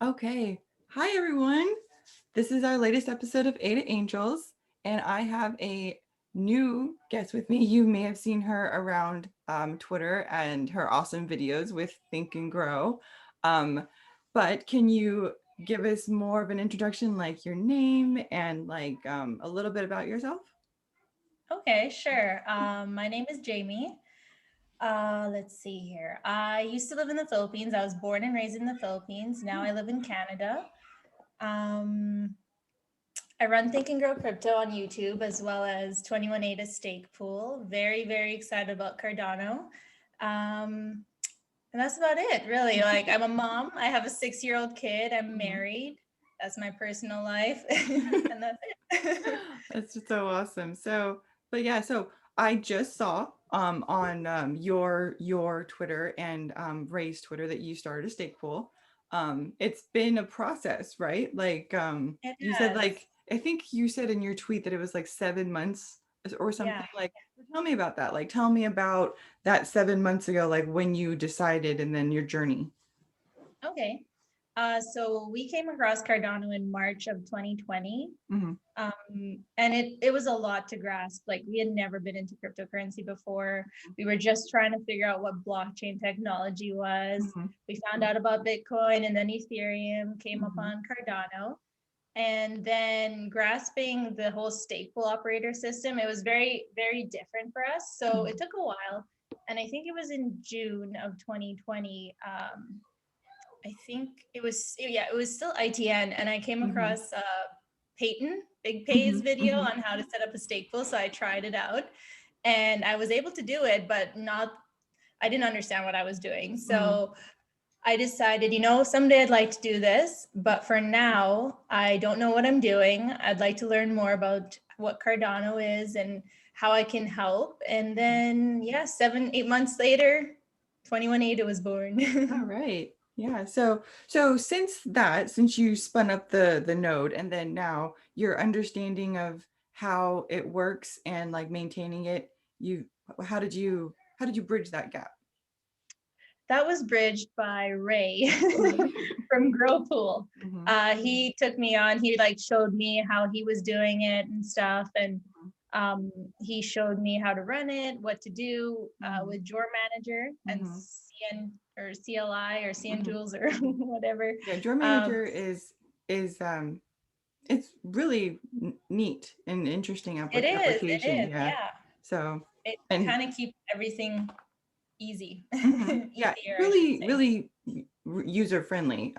Okay. Hi, everyone. This is our latest episode of Ada Angels, and I have a new guest with me. You may have seen her around Twitter and her awesome videos with Think and Grow. But can you give us more of an introduction, like your name and like a little bit about yourself? Okay, sure. My name is Jami. Let's see here. I used to live in the Philippines. I was born and raised in the Philippines. Now I live in Canada. Um, I run Think and Grow Crypto on YouTube as well as 21 Ada Stake Pool. Very, very excited about Cardano. Um, and that's about it, really. Like, I'm a mom. I have a 6-year-old kid. I'm Mhm. married. That's my personal life. And that's it. That's just so awesome. But yeah, so I just saw on your Twitter and Ray's Twitter that you started a stake pool. It's been a process, right? Like It you said, has. like I think you said in your tweet that it was like 7 months or Yeah. something. Like, tell me about that. Like, tell me about that 7 months ago, like when you decided, and then your journey. Okay. So we came across Cardano in March of 2020. Hmm. And it was a lot to grasp. Like we had never been into cryptocurrency before. We were just trying to figure out what blockchain technology was. Hmm. We found out about Bitcoin and then Ethereum, came Hmm. upon Cardano. And then grasping the whole stateful operator system, it was very, very different for us. So it Hmm. took a while. And I think it was in June of 2020. I think it was still ITN, and I came Hmm. across Peyton Big Hmm. Pay's video Hmm. on how to set up a stateful. So I tried it out, and I was able to do it, but not. I didn't understand what I was doing. Hmm. So I decided, someday I'd like to do this, but for now, I don't know what I'm doing. I'd like to learn more about what Cardano is and how I can help. And then, yeah, 7, 8 months later, 21 Ada was All born. right. Yeah. So since you spun up the node and then now your understanding of how it works and like maintaining it, you how did you bridge that gap? That was bridged by Ray Mhm. from Grow Pool. Mhm. He took me on. He like showed me how he was doing it and stuff, and um, he showed me how to run it, what to do Mhm. with Drawer Manager and Mhm. CN or CLI or CN Mhm. Tools or whatever. Yeah, Drawer Um, Manager is it's really neat and interesting it application. is, Yeah. yeah. So It and kind of keeps everything easy, yeah, easier, I should really, say. really user friendly.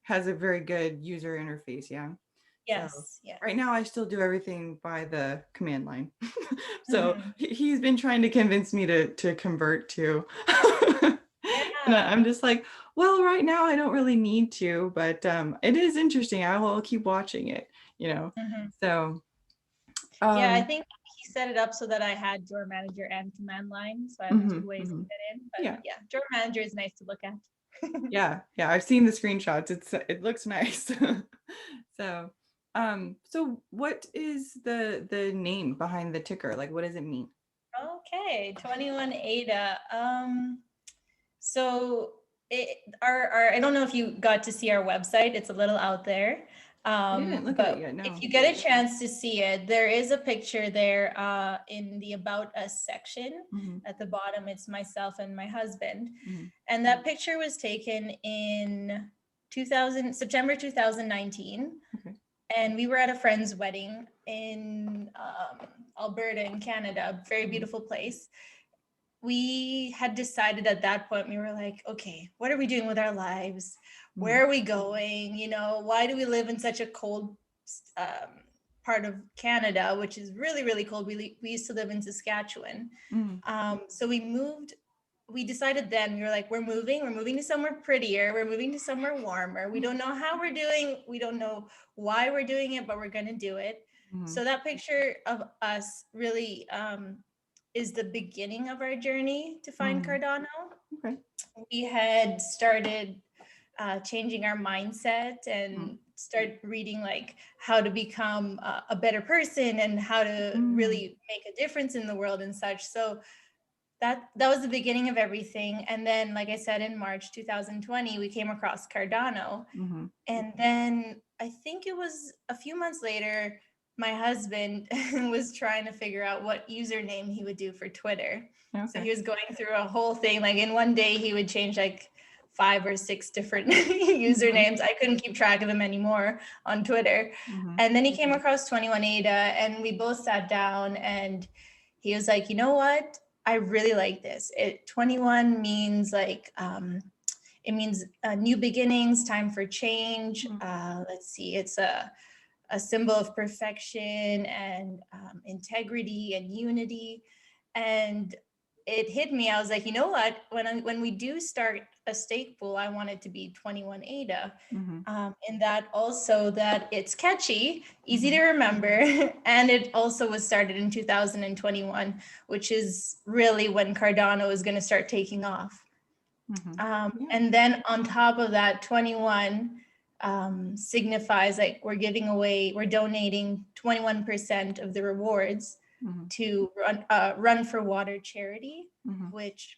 Has a very good user interface. Yeah. So Yes, yes. right now I still do everything by the command line. So Mhm. he's been trying to convince me to convert to. And Yeah. I'm just like, well, right now I don't really need to, but it is interesting. I will keep watching it, you know. Mhm. So Yeah, I um think he set it up so that I had Drawer Manager and Command Line, so I have two mhm, ways to mhm. get in. But Yeah. yeah, Drawer Manager is nice to look at. Yeah, yeah, I've seen the screenshots. It looks nice. So, so what is the name behind the ticker? Like, what does it mean? Okay, 21 ADA. So our I don't know if you got to see our website. It's a little out there. I didn't look at it But yet. if No. you get a chance to see it, there is a picture there in the About Us section. Hmm. At the bottom, it's myself and my husband. Hmm. And that picture was taken in 2000, September 2019. Okay. And we were at a friend's wedding in Alberta in Canada, a very Hmm. beautiful place. We had decided at that point, we were like, okay, what are we doing with our lives? Hmm. Where are we going? Why do we live in such a cold um, part of Canada, which is really, really cold? We used to live in Saskatchewan. Hmm. So we moved. We decided then, we were like, we're moving to somewhere prettier. We're moving to somewhere warmer. We don't know how we're doing. We don't know why we're doing it, but we're going to do it. Hmm. So that picture of us really is the beginning of our journey to find Hmm. Cardano. Okay. We had started changing our mindset Hmm. and start reading like how to become a better person and how to Hmm. really make a difference in the world and such. So that was the beginning of everything. And then, like I said, in March 2020, we came across Cardano. Mm-hmm. And then I think it was a few months later, my husband was trying to figure out what username he would do for Twitter. So Okay. he was going through a whole thing. Like in one day, he would change like 5 or 6 different usernames. I couldn't keep track of them anymore on Twitter. Mm-hmm. And then he came across 21 ADA, and we both sat down, and he was like, you know what? I really like this. 21 means like, it means new beginnings, time for change. Let's see, it's a symbol of perfection and integrity and unity. And it hit me. I was like, you know what? When we do start a stake pool, I want it to be 21 ADA. Mm-hmm. And that also that it's catchy, easy Mm-hmm. to remember, and it also was started in 2021, which is really when Cardano is going to start taking off. Mm-hmm. Yeah. And then on top of that, 21 signifies like we're donating 21% of the rewards Mm-hmm. to Run for Water charity, Mm-hmm. which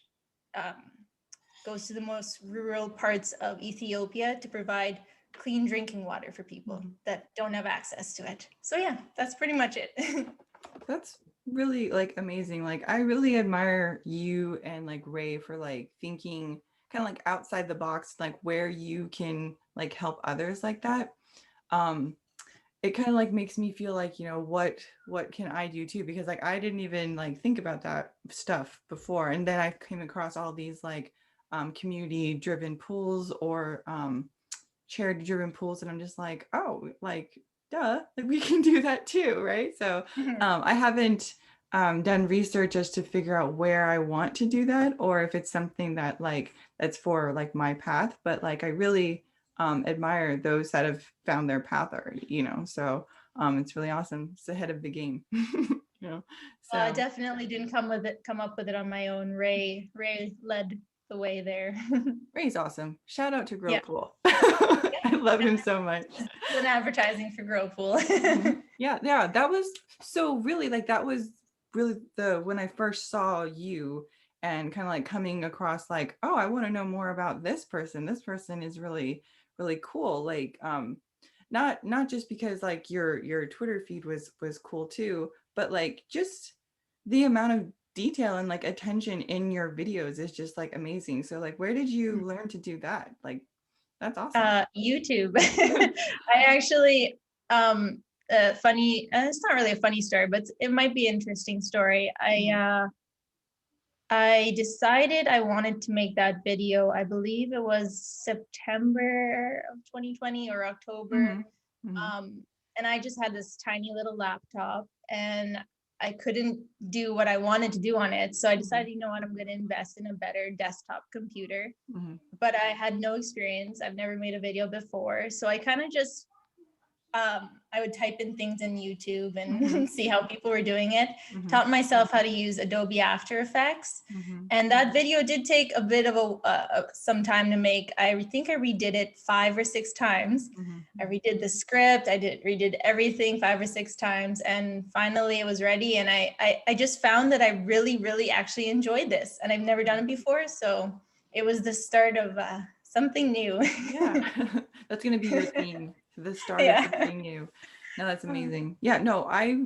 goes to the most rural parts of Ethiopia to provide clean drinking water for people Mm-hmm. that don't have access to it. So yeah, that's pretty much it. That's really like amazing. Like I really admire you and like Ray for like thinking kind of like outside the box, like where you can like help others like that. Um, it kind of like makes me feel like, you know, what can I do too? Because like I didn't even like think about that stuff before. And then I came across all these like community driven pools or charity driven pools, and I'm just like, oh, like duh, like we can do that too, right? So I haven't done research as to figure out where I want to do that, or if it's something that like that's for like my path. But like I really admire those that have found their path already, you know. So it's really awesome. It's ahead of the game, you know. I So definitely didn't come up with it on my own. Ray led the way there. Ray's awesome. Shout out to Yeah. Grow I love him so much. An advertising for Growpool. Yeah, yeah, that was so really like that was really the when I first saw you and kind of like coming across like, oh, I want to know more about this person. This person is really, really cool. Like, not just because like your Twitter feed was cool too, but like just the amount of detail and like attention in your videos is just like amazing. So like, where did you learn to do that? Like, that's awesome. YouTube. I actually, funny, it's not really a funny story, but it might be an interesting story. I decided I wanted to make that video. I believe it was September of 2020 or October. Mm-hmm. Mm-hmm. And I just had this tiny little laptop, and I couldn't do what I wanted to do on it. So I decided, you know what, I'm going to invest in a better desktop computer. Mm-hmm. But I had no experience. I've never made a video before. So I kind of just I would type in things in YouTube and see how people were doing it. Taught myself how to use Adobe After Effects. And that video did take a bit of some time to make. I think I redid it 5 or 6 times. I redid the script. Redid everything 5 or 6 times. And finally it was ready. And I just found that I really, really actually enjoyed this. And I've never done it before. So it was the start of something new. Yeah, that's gonna be your theme, the start of Yeah. something new. No, that's amazing. Yeah, no, I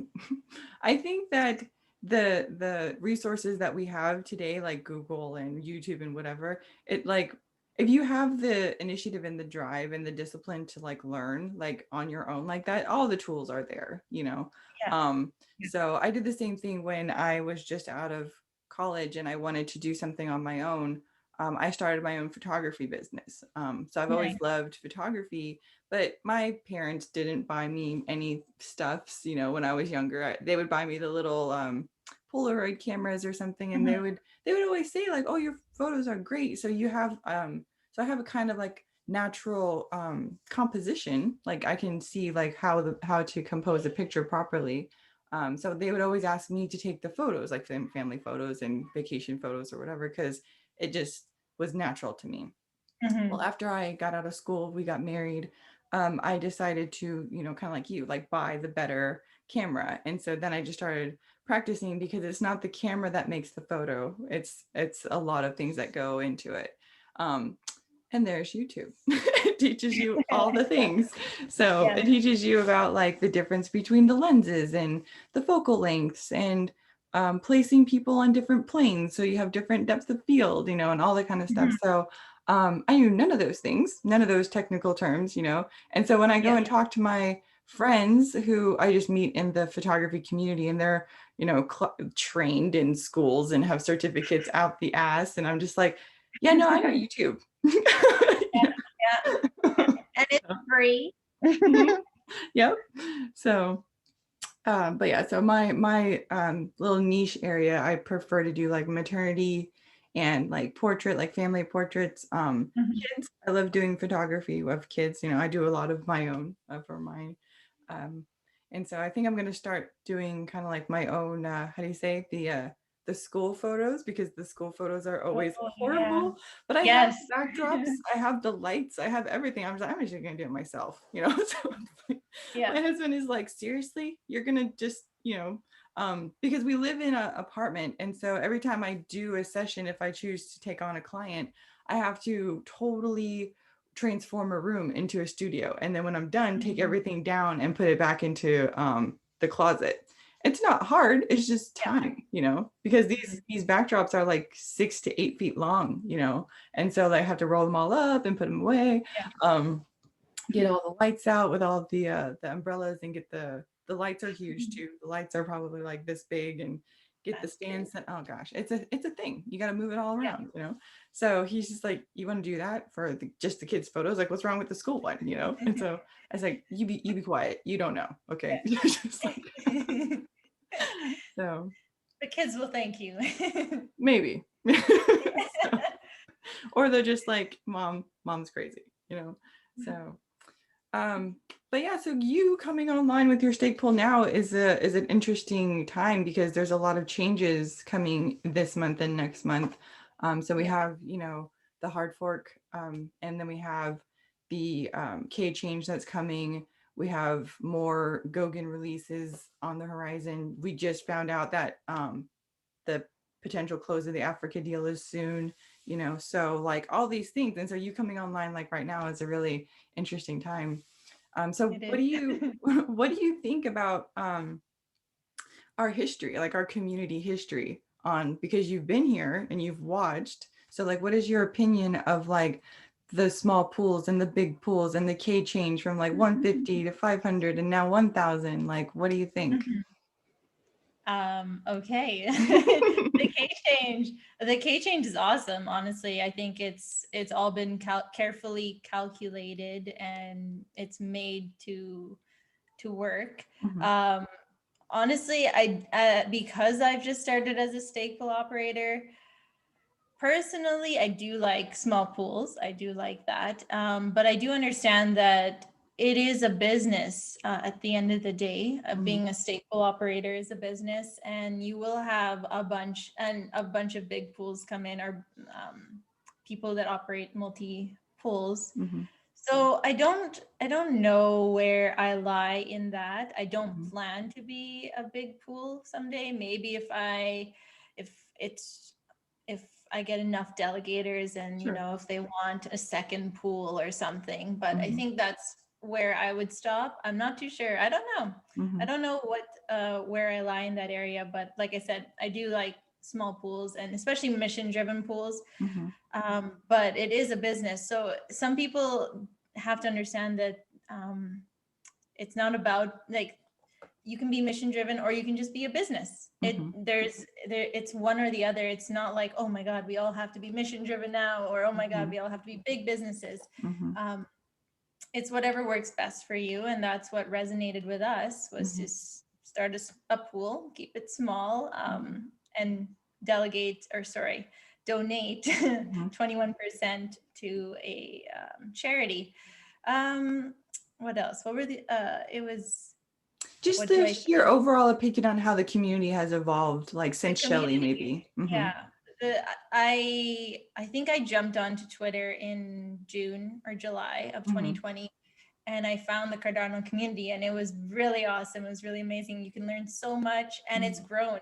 I think that the resources that we have today, like Google and YouTube and whatever, it like if you have the initiative and the drive and the discipline to like learn like on your own like that, all the tools are there, you know. Yeah. So I did the same thing when I was just out of college and I wanted to do something on my own. I started my own photography business. So I've always Nice. loved photography, but my parents didn't buy me any stuffs, you know, when I was younger. They would buy me the little Polaroid cameras or something, and they would always say like, "Oh, your photos are great." So you have so I have a kind of like natural composition. Like I can see like how to compose a picture properly. So they would always ask me to take the photos, like family photos and vacation photos or whatever, because it just was natural to me. Well, after I got out of school, we got married. I decided to, kind of like you, like buy the better camera. And so then I just started practicing, because it's not the camera that makes the photo. It's a lot of things that go into it. Um, and there's YouTube. It teaches you all the things. So Yeah. it teaches you about like the difference between the lenses and the focal lengths, and placing people on different planes, so you have different depth of field, and all that kind of stuff. Mhm. So I knew none of those things, none of those technical terms, and so when I go Yeah. and talk to my friends who I just meet in the photography community, and they're trained in schools and have certificates out the ass, and I'm just like, yeah, no, I know YouTube. Yeah. Yeah. And it's free. Mhm. Yep. So but yeah, so my little niche area, I prefer to do like maternity and like portrait, like family portraits. Mhm. Kids, I love doing photography of kids. I do a lot of my own for mine. Um, and so I think I'm going to start doing kind of like my own, how do you say, the school photos, because the school photos are always Oh, yeah. horrible. But I have Yes. the backdrops, I have the lights, I have everything. I'm just going to do it myself. So Yeah. my husband is like, seriously, you're going to just, because we live in an apartment. And so every time I do a session, if I choose to take on a client, I have to totally transform a room into a studio. And then when I'm done, take Mhm. everything down and put it back into the closet. It's not hard. It's just Yeah. time, because Mhm. these backdrops are like 6 to 8 feet long, and so I have to roll them all up and put them away. Yeah. Um, get all the lights out with all the umbrellas, and get the lights are huge Mhm. too. The lights are probably like this big, and get the That's stand big. set. Oh gosh, it's a thing. You got to move it all Yeah. around. So he's just like, you want to do that for just the kids' photos? Like, what's wrong with the school one? And so I was like, you be quiet. You don't know, okay? Just like, Yeah. so The kids will thank you. maybe. So, or they're just like, mom's crazy. So but yeah, so you coming online with your stake pool now is an interesting time, because there's a lot of changes coming this month and next month. So we Yeah. have, the hard fork, and then we have the K change that's coming. We have more Gogan releases on the horizon. We just found out that the potential close of the Africa deal is soon, so like all these things. And so you coming online like right now is a really interesting time. So It what is. do you what do you think about our history, like our community history, on, because you've been here and you've watched. So like, what is your opinion of like the small pools and the big pools and the K change from like 150 to 500 and now 1000? Like, what do you think? Mhm. Okay. The K change. The K change is awesome. Honestly, I think it's all been carefully calculated, and it's made to work. Mhm, Um, Honestly, I because I've just started as a stake pool operator. Personally, I do like small pools. I do like that. But I do understand that it is a business at the end of the day. mhm, Being a stake pool operator is a business, and you will have a bunch of big pools come in, or people that operate multi pools. mhm, So I don't know where I lie in that. I don't mhm. plan to be a big pool someday. Maybe if it's if I get enough delegators, and Sure. if they want a second pool or something. But I Mhm, think that's where I would stop. I'm not too sure. I don't know. I mhm, don't know what where I lie in that area. But like I said, I do like small pools, and especially mission driven pools. mhm, But it is a business. So some people have to understand that it's not about, like, you can be mission driven, or you can just be a business. mhm, It's one or the other. It's not like, oh my god, we all have to be mission driven now, or oh my god, mhm, we all have to be big businesses. mhm, um, it's whatever works best for you, and that's what resonated with us, was mhm, to start a pool, keep it small, mhm, and delegate, or sorry, donate mhm. 21% to a charity. um, what else? What were the it was Just what do the I say? your overall opinion on how the community has evolved, like The since Shelley, community. maybe. Mhm, Yeah. I think I jumped onto Twitter in June or July of mhm, 2020, and I found the Cardano community, and it was really awesome. It was really amazing. You can learn so much, and it's grown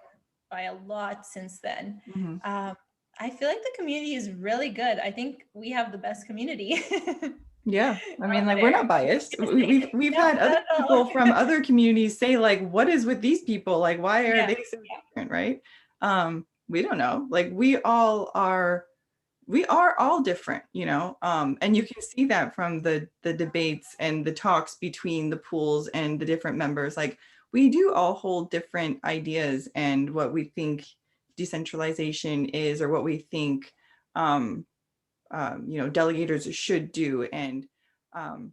by a lot since then. Mhm. I feel like the community is really good. I think we have the best community. Yeah, I mean, over like, we're there. not biased. We've No, had other not at all. people from other communities say, like, what is with these people? Like, why are Yeah, they so different, right? We don't know. Like, we are all different, you know. And you can see that from the debates and the talks between the pools and the different members. Like, we do all hold different ideas and what we think decentralization is, or what we think delegators should do. And um,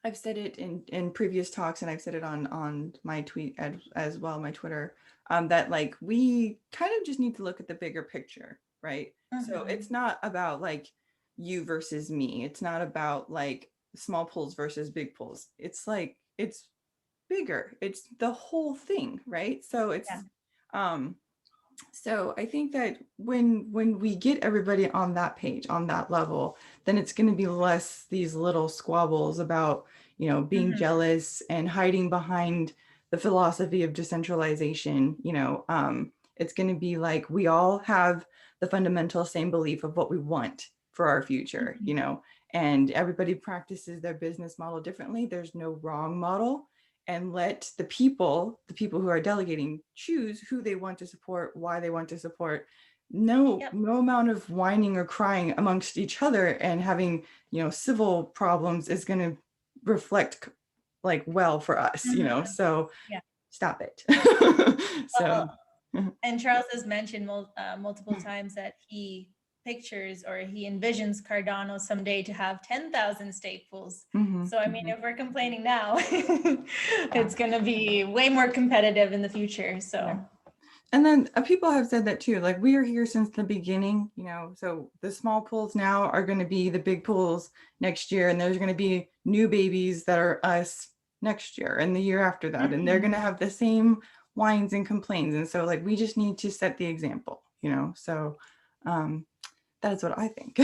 I've said it in previous talks, and I've said it on my tweet as well, my Twitter, that like we kind of just need to look at the bigger picture, right? So it's not about like you versus me. It's not about like small pools versus big pools. It's like it's bigger. It's the whole thing, right? So it's yeah. um so I think that when we get everybody on that page, on that level, then it's going to be less these little squabbles about, being jealous and hiding behind the philosophy of decentralization. It's going to be like we all have the fundamental same belief of what we want for our future, and everybody practices their business model differently. There's no wrong model, and let the people who are delegating choose who they want to support, why they want to support. No, Yep. no amount of whining or crying amongst each other and having, civil problems is going to reflect like well for us, so Yeah. stop it. Well, So and Charles has mentioned multiple times that he pictures or he envisions Cardano someday to have 10,000 stake pools. mhm, So, I mean, mhm. if we're complaining now, it's going to be way more competitive in the future. So, Yeah. And then people have said that too, like we are here since the beginning, so the small pools now are going to be the big pools next year, and there's going to be new babies that are us next year and the year after that, and they're going to have the same whines and complaints. And so like we just need to set the example, so that's what I think.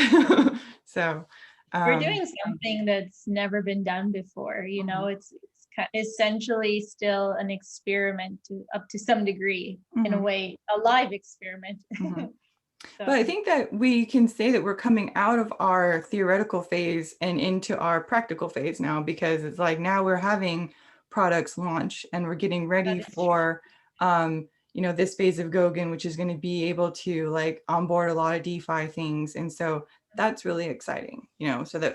So we're um doing something that's never been done before. mhm, It's essentially still an experiment up to some degree, in a mhm, way, a live experiment. mhm. But I So, think that we can say that we're coming out of our theoretical phase and into our practical phase now, because it's like now we're having products launch and we're getting ready that is true. for this phase of Goguen, which is going to be able to like onboard a lot of DeFi things. And so that's really exciting,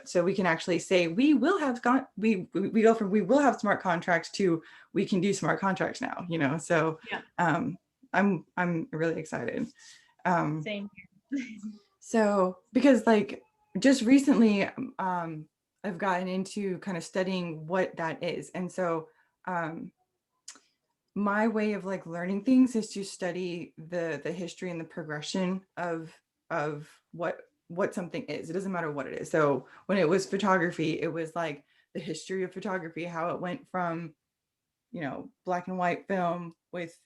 so we can actually say we will have we go from we will have smart contracts to we can do smart contracts now, so Yeah, I'm really excited. Um, same so because like just recently, I've gotten into kind of studying what that is. And so um, my way of like learning things is to study the history and the progression of what something is. It doesn't matter what it is. So when it was photography, it was like the history of photography, how it went from, black and white film with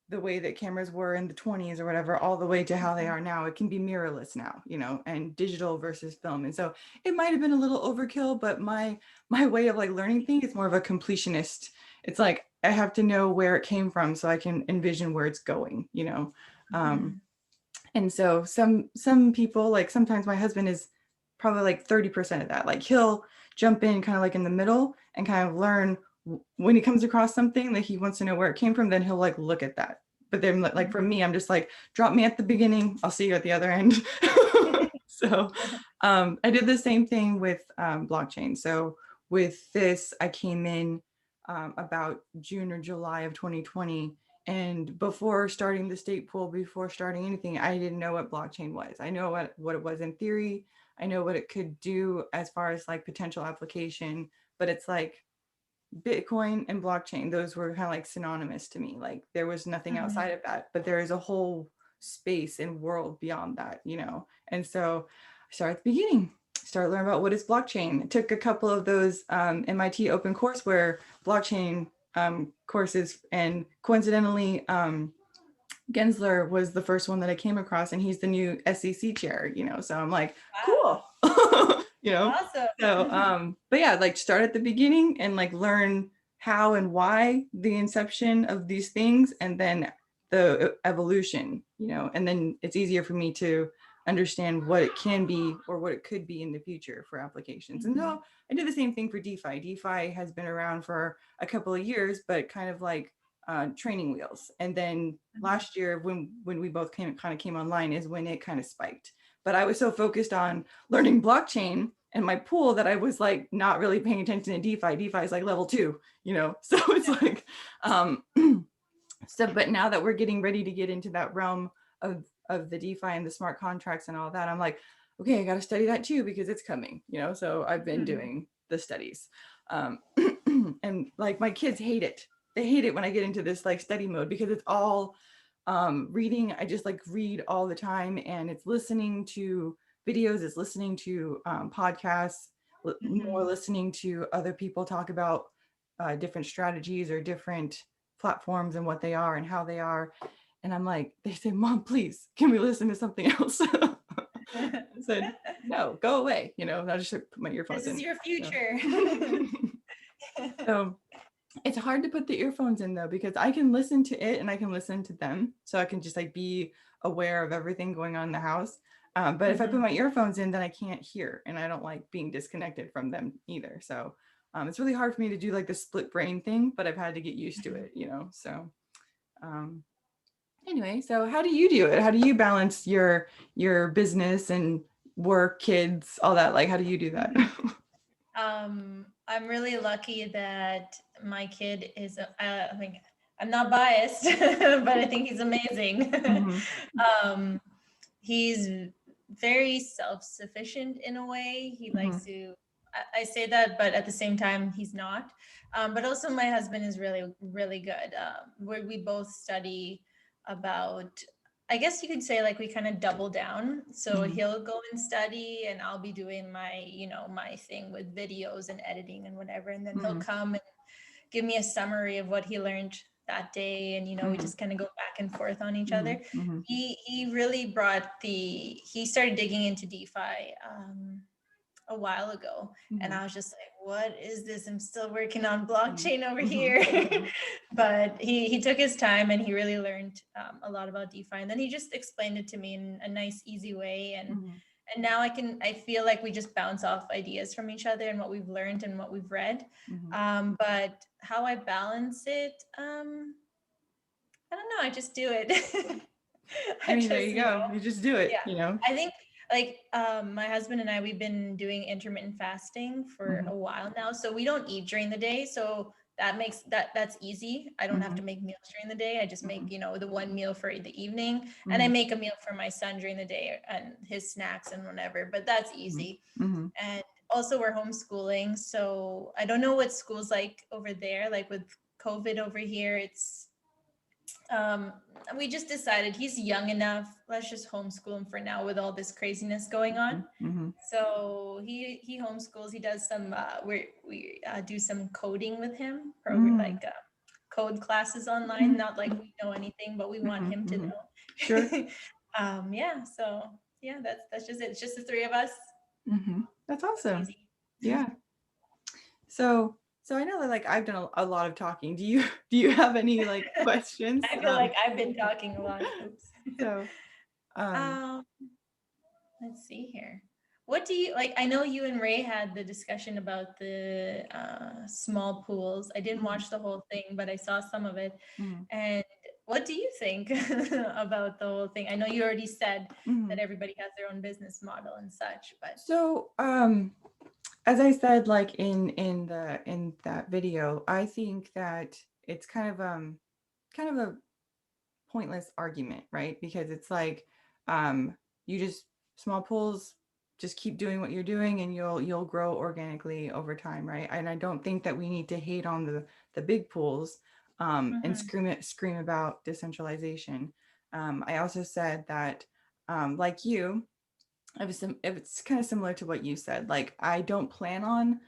the way that cameras were in the 20s or whatever, all the way to how they are now. It can be mirrorless now, and digital versus film. And so it might have been a little overkill, but my way of like learning things is more of a completionist. It's like I have to know where it came from so I can envision where it's going, here. and so some people, like sometimes my husband is probably like 30% of that. Like he'll jump in kind of like in the middle and kind of learn when he comes across something that he wants to know where it came from, then he'll like look at that. But then like for me, I'm just like, drop me at the beginning, I'll see you at the other end. So I did the same thing with blockchain. So with this, I came in about June or July of 2020. And before starting the state pool, before starting anything, I didn't know what blockchain was. I know what it was in theory. I know what it could do as far as like potential application, but it's like Bitcoin and blockchain, those were kind of like synonymous to me. Like there was nothing outside of that, but there is a whole space and world beyond that, And so I started at the beginning, started learning about what is blockchain. I took a couple of those MIT OpenCourseWare blockchain courses, and coincidentally, Gensler was the first one that I came across, and he's the new SEC chair, So I'm like, Wow. cool. you know? Awesome. So, but yeah, like start at the beginning and like learn how and why the inception of these things, and then the evolution, you know, and then it's easier for me to understand what it can be or what it could be in the future for applications. And no, I did the same thing for DeFi. DeFi has been around for a couple of years, but kind of like training wheels. And then last year, when we both kind of came online, is when it kind of spiked. But I was so focused on learning blockchain and my pool that I was like not really paying attention to DeFi. DeFi is like level 2, you know. So it's like, so but now that we're getting ready to get into that realm of the DeFi and the smart contracts and all that, I'm like, okay, I got to study that too because it's coming, you know. So I've been doing the studies, and like my kids hate it. They hate it when I get into this like study mode because it's all reading. I just like read all the time, and it's listening to videos, it's listening to podcasts, more listening to other people talk about different strategies or different platforms and what they are and how they are. And I'm like, they say, Mom, please, can we listen to something else? I said, no, go away. You know, I just put my earphones This in. is your future. So it's hard to put the earphones in though, because I can listen to it and I can listen to them. So I can just like be aware of everything going on in the house. But if I put my earphones in, then I can't hear, and I don't like being disconnected from them either. So it's really hard for me to do like the split brain thing, but I've had to get used to it, you know? So anyway, so how do you do it? How do you balance your business and work, kids, all that? Like, how do you do that? I'm really lucky that my kid is, I think I'm not biased, but I think he's amazing. He's very self-sufficient in a way. He likes to, I say that, but at the same time, he's not. But also my husband is really, really good. We both study about, I guess you could say like we kind of double down. So he'll go and study and I'll be doing my, you know, my thing with videos and editing and whatever. And then he'll come and give me a summary of what he learned that day. And, you know, we just kind of go back and forth on each other. He really brought he started digging into DeFi a while ago. And I was just like, what is this? I'm still working on blockchain over here. But he took his time and he really learned a lot about DeFi. And then he just explained it to me in a nice, easy way. And now I feel like we just bounce off ideas from each other and what we've learned and what we've read. But how I balance it, I don't know. I just do it. I mean, there you go. You just do it, yeah. you know? I think like my husband and I, we've been doing intermittent fasting for a while now. So we don't eat during the day. So that makes that's easy. I don't have to make meals during the day. I just make, you know, the one meal for the evening, and I make a meal for my son during the day and his snacks and whatever, but that's easy. And also we're homeschooling. So I don't know what school's like over there, like with COVID over here, it's we just decided he's young enough, let's just homeschool him for now with all this craziness going on. So he homeschools. He does some we do some coding with him, like code classes online, not like we know anything, but we want him to know. Sure. Yeah, so yeah, that's just it. It's just the three of us. That's awesome. Yeah. So I know that like I've done a lot of talking. Do you have any like questions? I feel like I've been talking a lot. Oops. So let's see here. What do you like? I know you and Ray had the discussion about the small pools. I didn't watch the whole thing, but I saw some of it. And what do you think about the whole thing? I know you already said that everybody has their own business model and such, but so as I said, like in that video, I think that it's kind of a pointless argument, right? Because it's like you just small pools, just keep doing what you're doing and you'll grow organically over time, right? And I don't think that we need to hate on the big pools and scream about decentralization. I also said that like you, it's kind of similar to what you said. Like I don't plan on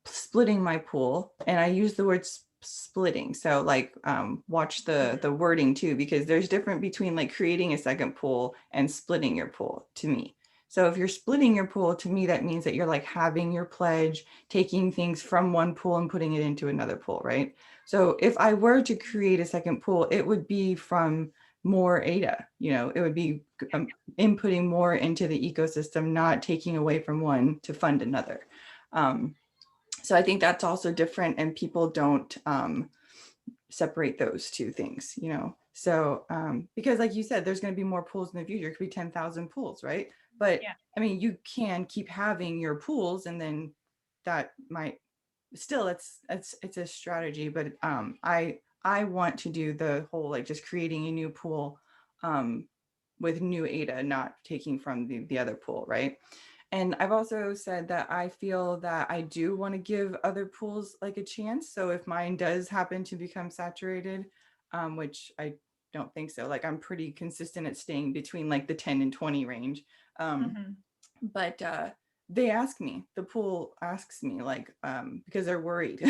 splitting my pool, and I use the word splitting. So like watch the wording too, because there's different between like creating a second pool and splitting your pool to me. So if you're splitting your pool, to me, that means that you're like having your pledge, taking things from one pool and putting it into another pool, right? So if I were to create a second pool, it would be from more ADA, it would be inputting more into the ecosystem, not taking away from one to fund another. So I think that's also different, and people don't separate those two things, So because like you said, there's going to be more pools in the future. It could be 10,000 pools, right? But Yeah. I mean, you can keep having your pools, and then that might still, it's a strategy. But I want to do the whole like just creating a new pool with new ADA, not taking from the other pool, right? And I've also said that I feel that I do want to give other pools like a chance. So if mine does happen to become saturated, which I don't think so, like I'm pretty consistent at staying between like the 10 and 20 range. Mm-hmm. But they ask me, the pool asks me, like, because they're worried.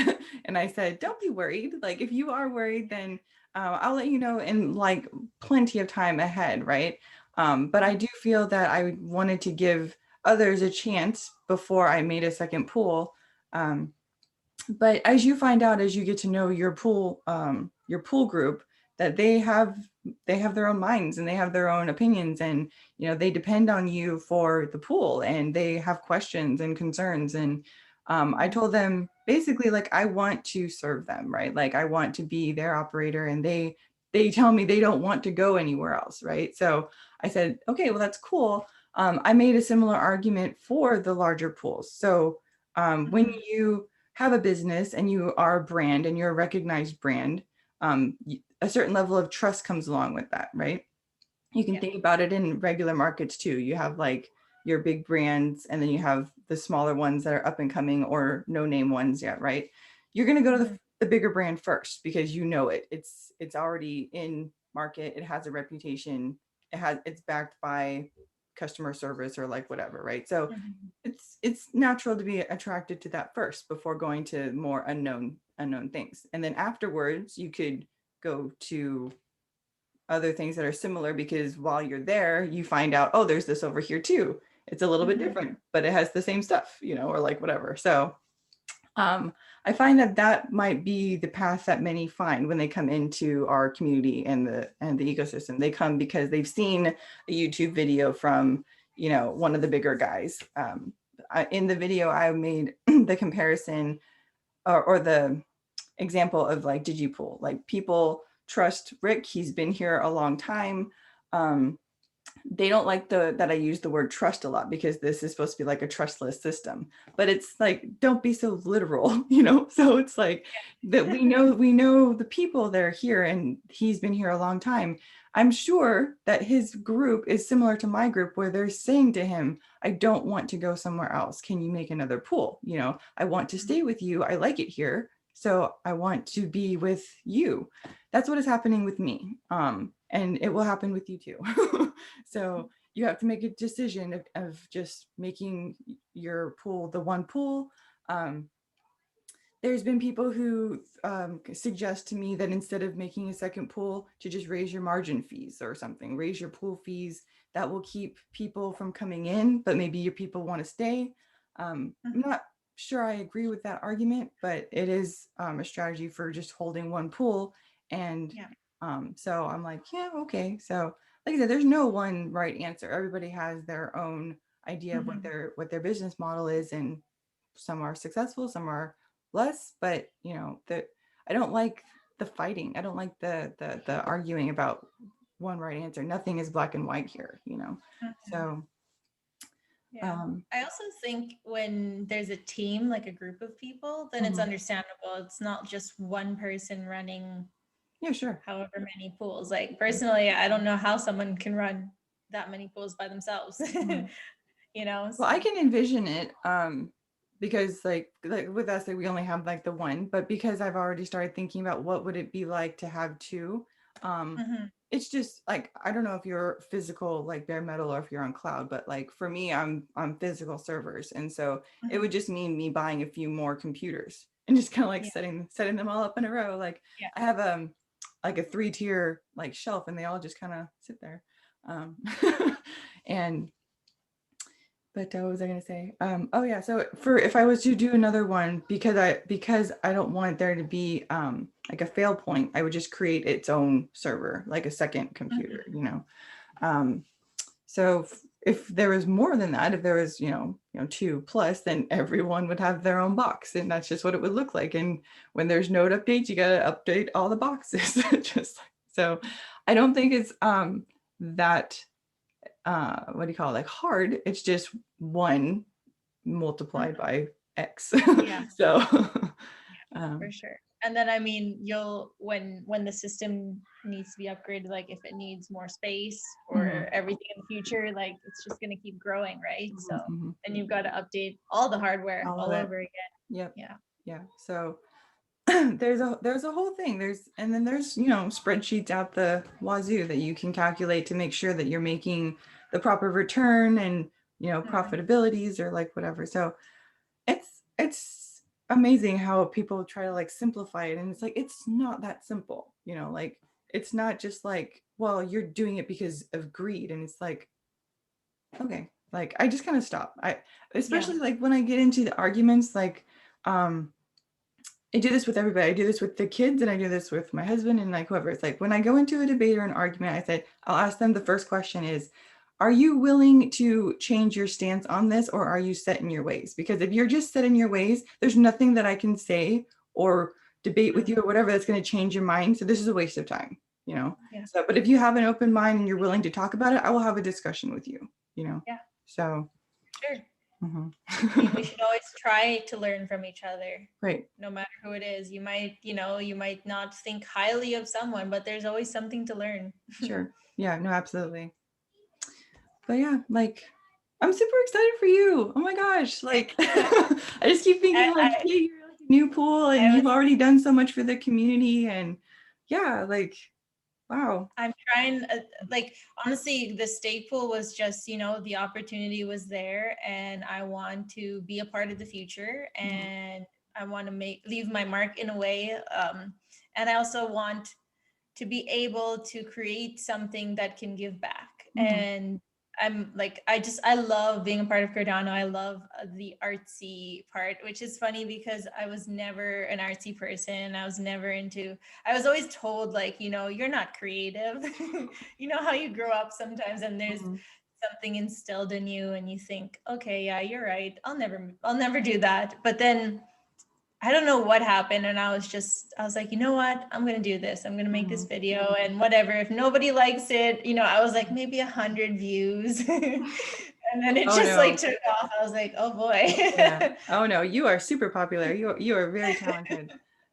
And I said, don't be worried. Like, if you are worried, then I'll let you know in like plenty of time ahead, right? But I do feel that I wanted to give others a chance before I made a second pool. But as you find out, as you get to know your pool group, that they have their own minds and they have their own opinions, and they depend on you for the pool, and they have questions and concerns. And I told them basically, like, I want to serve them, right? Like, I want to be their operator, and they tell me they don't want to go anywhere else, right? So I said, okay, well, that's cool. I made a similar argument for the larger pools. So when Mm-hmm. you have a business and you are a brand and you're a recognized brand, a certain level of trust comes along with that, right? You can Yeah. think about it in regular markets too. You have like your big brands, and then you have the smaller ones that are up and coming or no name ones yet, right? You're going to go to Mm-hmm. the bigger brand first because it's already in market, it has a reputation, it's backed by customer service or like whatever, right? So Mm-hmm. it's natural to be attracted to that first before going to more unknown things. And then afterwards you could go to other things that are similar, because while you're there you find out, oh, there's this over here too. It's a little bit Mm-hmm. different, but it has the same stuff, or like whatever. So I find that that might be the path that many find when they come into our community and the ecosystem. They come because they've seen a YouTube video from one of the bigger guys. In the video, I made the comparison, or the example of like DigiPool. Like, people trust Rick; he's been here a long time. They don't like that I use the word trust a lot, because this is supposed to be like a trustless system, but it's like, don't be so literal, so it's like that we know the people that are here, and he's been here a long time. I'm sure that his group is similar to my group, where they're saying to him, I don't want to go somewhere else, can you make another pool? I want to stay with you, I like it here, so I want to be with you. That's what is happening with me, and it will happen with you too. So you have to make a decision of just making your pool the one pool. Um, there's been people who suggest to me that instead of making a second pool, to just raise your margin fees or something, raise your pool fees. That will keep people from coming in, but maybe your people want to stay. I'm Mm-hmm. not sure I agree with that argument, but it is a strategy for just holding one pool. And Yeah. so I'm like, yeah, okay. So like I said, there's no one right answer. Everybody has their own idea of Mm-hmm. what their business model is, and some are successful, some are less. But I don't like the fighting. I don't like the arguing about one right answer. Nothing is black and white here. Mm-hmm. So Yeah. um I also think when there's a team, like a group of people, then it's mhm. understandable. It's not just one person running Yeah, sure. however many pools. Like personally, I don't know how someone can run that many pools by themselves. Mhm. Well, I So can envision it, because like with us, like, we only have like the one, but because I've already started thinking about what would it be like to have two. um, mhm. it's just like, I don't know if you're physical like bare metal or if you're on cloud, but like for me, I'm physical servers, and so it Mhm. would just mean me buying a few more computers and just kind of like Yeah, setting them all up in a row. Like, yeah. I have like a 3-tier like shelf, and they all just kind of sit there. Um, and But what was I going to say? Oh yeah. So for if I was to do another one, because I don't want there to be like a fail point, I would just create its own server, like a second computer, Mhm. you know. Um, so if there was more than that, if there was, two plus, then everyone would have their own box, and that's just what it would look like. And when there's node updates, you got to update all the boxes. Just so I don't think it's that what do you call it, like hard. It's just one multiplied Mhm. by X. Yeah, So for um, sure. And then I mean, you'll when the system needs to be upgraded, like if it needs more space mhm, or everything in the future, like it's just gonna keep growing, right? So mhm, mhm. and you've got to update all the hardware All of all it. over again. Yep. Yeah. Yeah. So there's a whole thing. And then there's spreadsheets out the wazoo that you can calculate to make sure that you're making the proper return and Mhm. profitabilities or like whatever. So it's amazing how people try to like simplify it, and it's like it's not that simple. Like it's not just like, well, you're doing it because of greed, and it's like, okay, like I just kind of stop. I Yeah. especially like when I get into the arguments, like um I do this with everybody. I do this with the kids and I do this with my husband and like whoever. It's like when I go into a debate or an argument, I said, I'll ask them the first question is, are you willing to change your stance on this, or are you set in your ways? Because if you're just set in your ways, there's nothing that I can say or debate with you or whatever that's going to change your mind. So this is a waste of time. Yeah. So, but if you have an open mind and you're willing to talk about it, I will have a discussion with you. Yeah. So, Sure. mhm. I mean, we should always try to learn from each other, Right. no matter who it is. You might not think highly of someone, but there's always something to learn. Sure. Yeah, no, absolutely. But yeah, like I'm super excited for you. Oh my gosh. Like I just keep thinking like, I, hey, you're like a new pool I and was you've already done so much for the community. And yeah, like, wow. I'm trying, like, honestly, the state pool was just, the opportunity was there, and I want to be a part of the future, Mhm, and I want to leave my mark in a way. And I also want to be able to create something that can give back. mhm, And I'm like, I love being a part of Cardano. I love the artsy part, which is funny because I was never an artsy person. I was always told, like, you're not creative. You know how you grow up sometimes and there's mhm, something instilled in you and you think, okay, yeah, you're right. I'll never do that. But then I don't know what happened. And I was like, you know what? I'm going to do this. I'm going to make this mhm. video and whatever. If nobody likes it, I was like, maybe 100 views. And then it Oh just like no. took off. I was like, oh boy. Yeah. Oh no, you are super popular. You are very talented.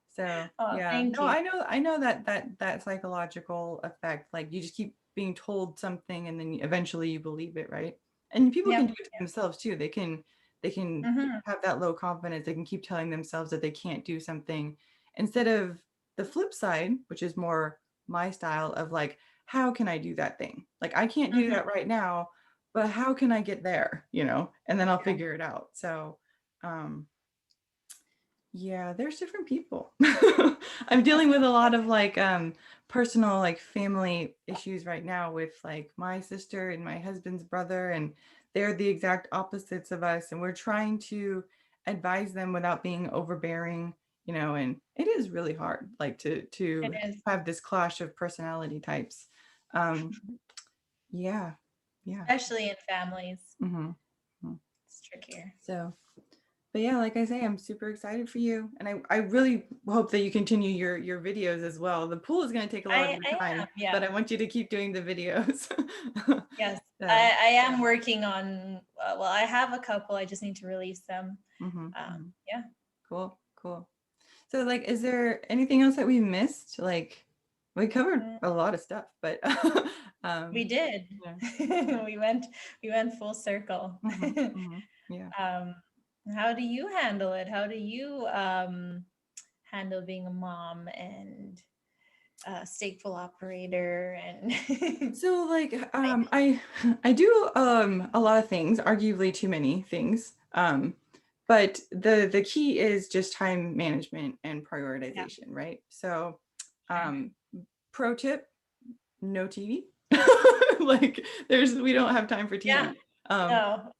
So Oh, yeah. thank No, you. I know that psychological effect. Like you just keep being told something and then eventually you believe it, right? And people can Yep. do it to themselves too. They can Hmm. have that low confidence. They can keep telling themselves that they can't do something instead of the flip side, which is more my style of like, how can I do that thing? Like I can't do Hmm. that right now, but how can I get there? And then I'll Yeah. figure it out. So, um, yeah, there's different people. I'm dealing with a lot of like personal like family issues right now with like my sister and my husband's brother, and they're the exact opposites of us, and we're trying to advise them without being overbearing, and it is really hard like to It to is, have this clash of personality types. Um, yeah, yeah. especially in families. Hmm. It's trickier. So, but yeah, like I say, I'm super excited for you. And I really hope that you continue your videos as well. The pool is going to take a lot of your I am, time, yeah. but I want you to keep doing the videos. Yes. So, I am working on, well, I have a couple. I just need to release them. mhm, mhm. Yeah. Cool, cool. So like, is there anything else that we missed? Like, we covered Mm, a lot of stuff, but we um, did. yeah. we went full circle. Mhm, mhm, yeah. um, how do you handle it? How do you handle being a mom and a stateful operator and So like I do a lot of things, arguably too many things. But the key is just time management and yeah, prioritization, right? So sure. um pro tip, no TV. Like we don't have time for Yeah, TV. um, No.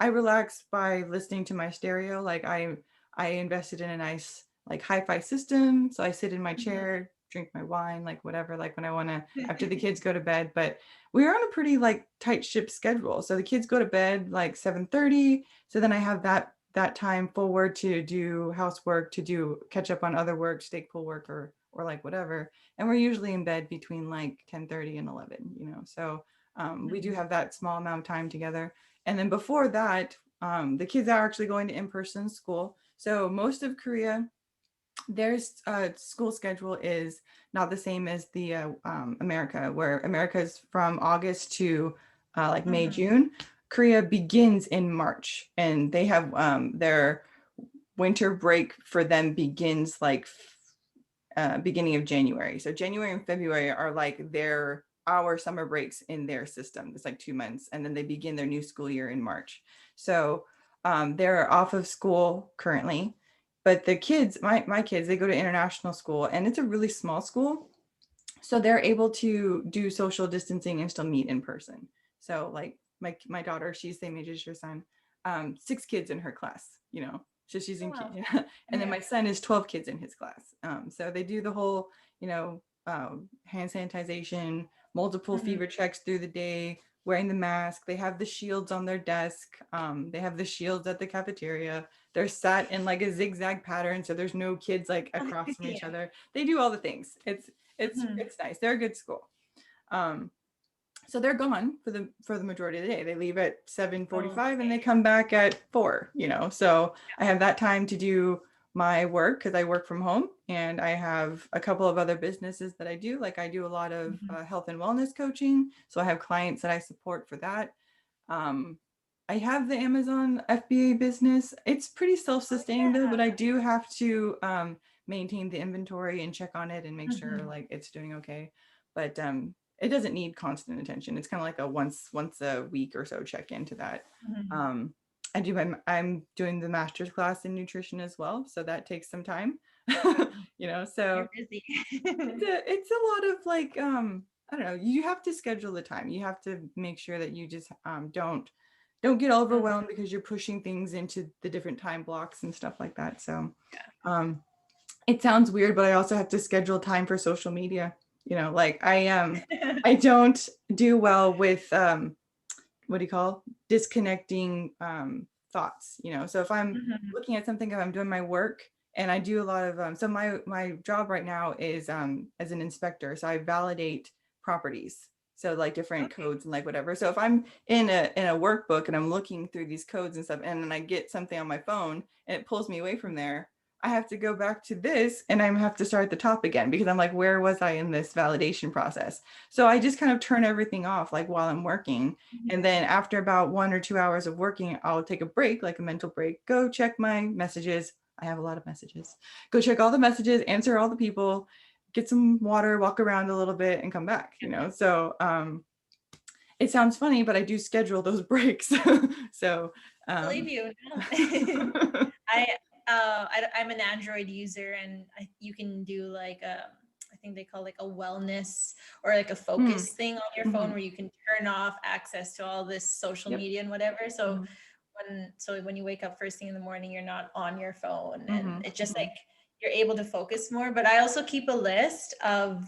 I relax by listening to my stereo. Like I invested in a nice like hi-fi system. So I sit in my Mhm. chair, drink my wine, like whatever, like when I want to after the kids go to bed. But we're on a pretty like tight ship schedule. So the kids go to bed like 7:30. So then I have that time forward to do housework, to do catch up on other work, stake pool work or like whatever. And we're usually in bed between like 10:30 and 11, you know. So we do Mhm. have that small amount of time together. And then before that, the kids are actually going to in-person school. So most of Korea, their school schedule is not the same as the America, where America is from August to like May, Mhm. June. Korea begins in March, and they have their winter break for them begins like beginning of January. So January and February are like our summer breaks in their system. It's like 2 months, and then they begin their new school year in March. So they're off of school currently, but the kids, my kids, they go to international school, and it's a really small school, so they're able to do social distancing and still meet in person. So like my daughter, she's the same age as your son, 6 kids in her class, you know. So she's Oh, in, wow. and then Yeah. my son is 12 kids in his class. So they do the whole, hand sanitization, multiple Mhm. fever checks through the day, wearing the mask. They have the shields on their desk. They have the shields at the cafeteria. They're sat in like a zigzag pattern, so there's no kids like across from each Yeah. other. They do all the things. It's Mhm. it's nice. They're a good school. Um, so they're gone for the majority of the day. They leave at 7:45 and Okay. they come back at 4, you know. So I have that time to do my work because I work from home, and I have a couple of other businesses that I do. Like I do a lot of Mhm. health and wellness coaching. So I have clients that I support for that. Um, I have the Amazon FBA business. It's pretty Oh, self-sustaining though, but I do have to maintain the inventory and check on it and make yeah. sure Mhm. like it's doing okay. But it doesn't need constant attention. It's kind of like a once a week or so check into that. Mhm. Um, I'm doing the master's class in nutrition as well, so that takes some time. So You're busy. it's a lot of like I don't know, you have to schedule the time. You have to make sure that you just don't get Mhm. overwhelmed because you're pushing things into the different time blocks and stuff like that. So um it sounds weird, but I also have to schedule time for social media. Like I don't do well with what do you call disconnecting thoughts. So if I'm Mhm. looking at something, if I'm doing my work, and I do a lot of so my job right now is as an inspector, so I validate properties, so like different Okay. codes and like whatever. So if I'm in a workbook and I'm looking through these codes and stuff, and then I get something on my phone and it pulls me away from there, I have to go back to this and I have to start at the top again because I'm like, where was I in this validation process? So I just kind of turn everything off like while I'm working, and then after about 1 or 2 hours of working, I'll take a break, like a mental break, go check my messages. I have a lot of messages. Go check all the messages, answer all the people, get some water, walk around a little bit, and come back. So it sounds funny, but I do schedule those breaks. So Believe um, you. No. I I'm an Android user, and you can do like I think they call like a wellness or like a mm, focus thing on your phone mhm, where you can turn off access to all this social yep. media and whatever. So Mhm, when you wake up first thing in the morning, you're not on your phone, and mhm, it's just like mhm, you're able to focus more. But I also keep a list of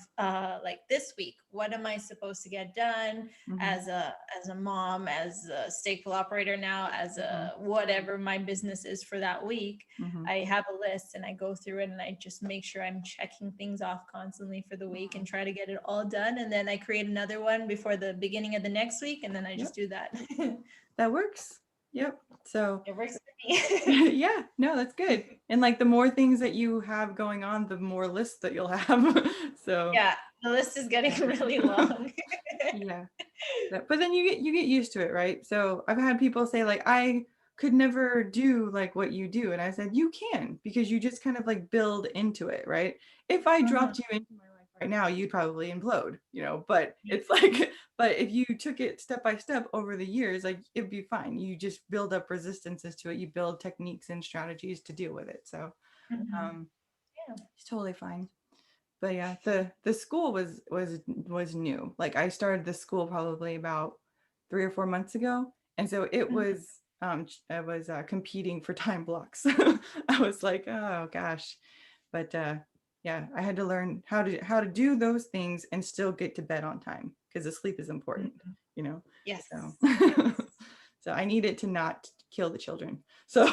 like this week, what am I supposed to get done mhm, as a mom, as a staple operator now, as mhm, a whatever my business is for that week. mhm, I have a list and I go through it and I just make sure I'm checking things off constantly for the week and mhm. try to get it all done. And then I create another one before the beginning of the next week, and then I just Yep, do that. that works. Yep. So It works for me. yeah, no, that's good. And like the more things that you have going on, the more lists that you'll have. So Yeah, the list is getting really long. yeah. But then you get used to it, right? So I've had people say like I could never do like what you do. And I said, you can, because you just kind of like build into it, right? If I Mhm. dropped you into my life right now, you'd probably implode. But it's like, but if you took it step by step over the years, like it'd be fine. You just build up resistances to it. You build techniques and strategies to deal with it. So Mhm. um Yeah. it's totally fine. but yeah, the school was new. Like I started the school probably about 3 or 4 months ago, and so it Mhm. was I was competing for time blocks. I was like, oh gosh, but yeah, I had to learn how to do those things and still get to bed on time because the sleep is important, Mhm. you know. Yes. So Yes. so I needed to not kill the children. So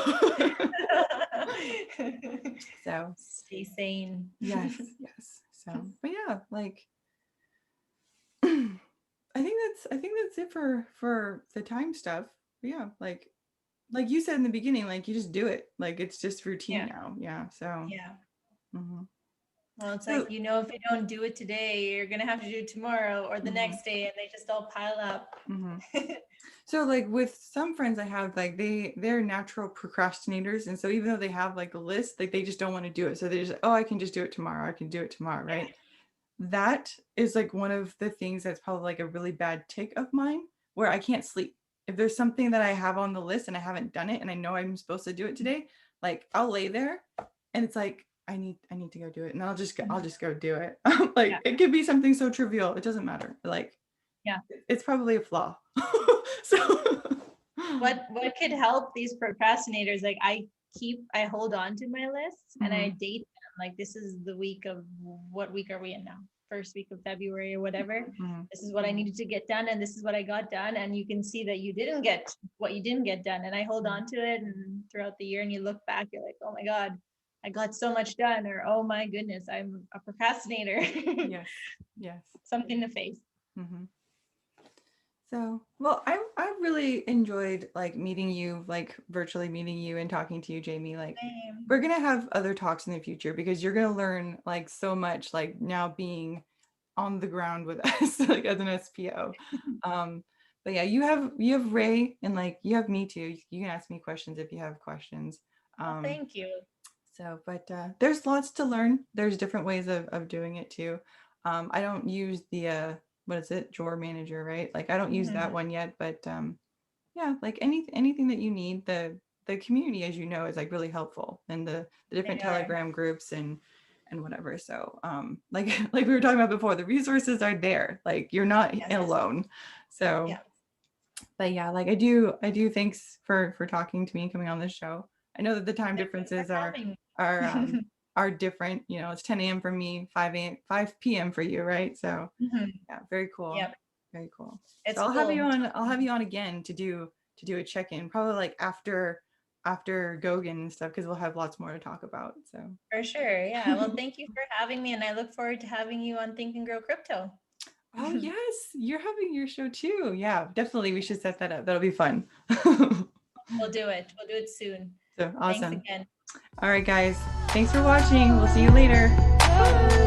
so Stay sane. yes, yes. So but yeah, like I think that's it for the time stuff. But yeah, like you said in the beginning, like you just do it. Like it's just routine Yeah. now. Yeah. So Yeah. mhm. Well, it's So like, if you don't do it today, you're gonna have to do it tomorrow or the mhm, next day, and they just all pile up. mhm. So like with some friends I have, like they're natural procrastinators, and so even though they have like a list, like they just don't want to do it. So they just, oh, I can just do it tomorrow. I can do it tomorrow, Yeah. right? That is like one of the things that's probably like a really bad tick of mine where I can't sleep. If there's something that I have on the list and I haven't done it and I know I'm supposed to do it today, like I'll lay there and it's like I need to go do it and I'll just go do it. Yeah. Like it could be something so trivial, it doesn't matter. Like Yeah. it's probably a flaw. So What could help these procrastinators? Like I hold on to my lists and I mhm, date them. Like this is the week of, what week are we in now? First week of February or whatever. mhm, This is what I needed to get done and this is what I got done. And you can see that you didn't get what you didn't get done. And I hold mhm. on to it, and throughout the year, and you look back, you're like, oh my God, I got so much done, or oh my goodness, I'm a procrastinator. Yes. Yes. Something to face. Mhm. So, well, I really enjoyed like meeting you, like virtually meeting you and talking to you, Jamie. Like, Same. we're gonna have other talks in the future because you're gonna learn like so much, like now being on the ground with us, like as an SPO. Um, but yeah, you have Ray and like you have me too. You can ask me questions if you have questions. Well, Um, thank you. so, but there's lots to learn. There's different ways of doing it too. I don't use the what is it, drawer manager, right? Like I don't use that Mhm. one yet, but yeah, like anything that you need, the community, as you know, is like really helpful, and the They different are. Telegram groups and whatever. So like like we were talking about before, the resources are there. Like you're not Yes. alone. So Yeah. but yeah, like I do thanks for talking to me and coming on this show. I know that the time Thank you for differences having are me. are different. You know, it's 10 a.m. for me, 5 p.m. for you, right? So Mhm. yeah, very cool. Yep. Very cool. So It's cool. I'll have you on again to do a check-in, probably like after Gogan and stuff, because we'll have lots more to talk about. So For sure. Yeah. Well, thank you for having me, and I look forward to having you on Think and Grow Crypto. oh yes, you're having your show too. Yeah, definitely we should set that up. That'll be fun. We'll do it. We'll do it soon. So Thanks awesome. again. All right, guys. Thanks for watching. We'll see you later. Bye.